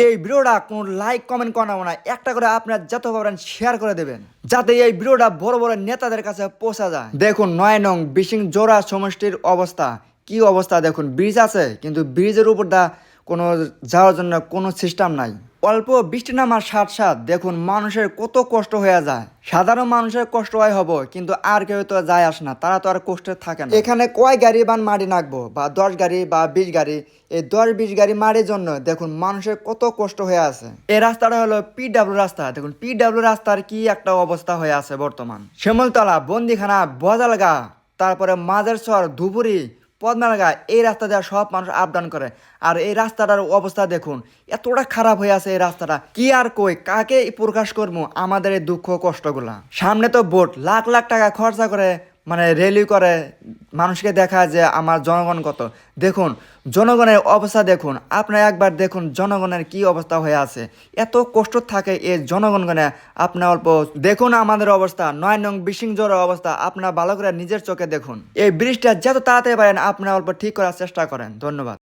এই ভিডিওটা কোনো লাইক কমেন্ট করাবো না, একটা করে আপনারা যত পারেন শেয়ার করে দেবেন যাতে এই ভিডিওটা বড় বড় নেতাদের কাছে পৌঁছা যায়। দেখুন 9 নং বিশিং জোড়া সমষ্টির অবস্থা কি অবস্থা, দেখুন ব্রিজ আছে কিন্তু ব্রিজের উপর দা কোনো যাওয়ার জন্য কোনো সিস্টেম নাই। অল্প বৃষ্টি নামার সাথ সাথ দেখুন মানুষের কত কষ্ট হয়ে যায়। সাধারণ মানুষের কষ্ট হয় হবো কিন্তু আর কেউ তো যায় আসে না, তারা তো আর কষ্টে থাকে না। এখানে কয় গাড়ি বান মাটি নাকবো বা 10 গাড়ি বা 20 গাড়ি, এই 10-20 গাড়ি মাটির জন্য দেখুন মানুষের কত কষ্ট হয়ে আছে। এই রাস্তাটা হলো পিডাব্লিউ রাস্তা, দেখুন পিডাব্লিউ রাস্তার কি একটা অবস্থা হয়ে আছে বর্তমান। শ্যামলতলা, বন্দিখানা, বজালগা, তারপরে মাঝেরচর, ধুবুরি, পদ্মালগা, এই রাস্তা দিয়ে সব মানুষ আপ ডাউন করে। আর এই রাস্তাটার অবস্থা দেখুন এতটা খারাপ হয়ে আছে। এই রাস্তাটা কি আর কই কাকে প্রকাশ করবো আমাদের এই দুঃখ কষ্টগুলা। সামনে তো ভোট, লাখ লাখ টাকা খরচা করে মানে র্যালি করে মানুষকে দেখায় যে আমার জনগণ কত। দেখুন জনগণের অবস্থা দেখুন, আপনারা একবার দেখুন জনগণের কি অবস্থা হয়ে আছে। এত কষ্ট থাকে এই জনগণগণে, আপনার অল্প দেখুন আমাদের অবস্থা। 9 নং বিশিং জোড়ার অবস্থা আপনারা ভালো করে নিজের চোখে দেখুন। এই ব্রিজটা যত তাড়াতাড়ি পারেন আপনারা অল্প ঠিক করার চেষ্টা করেন। ধন্যবাদ।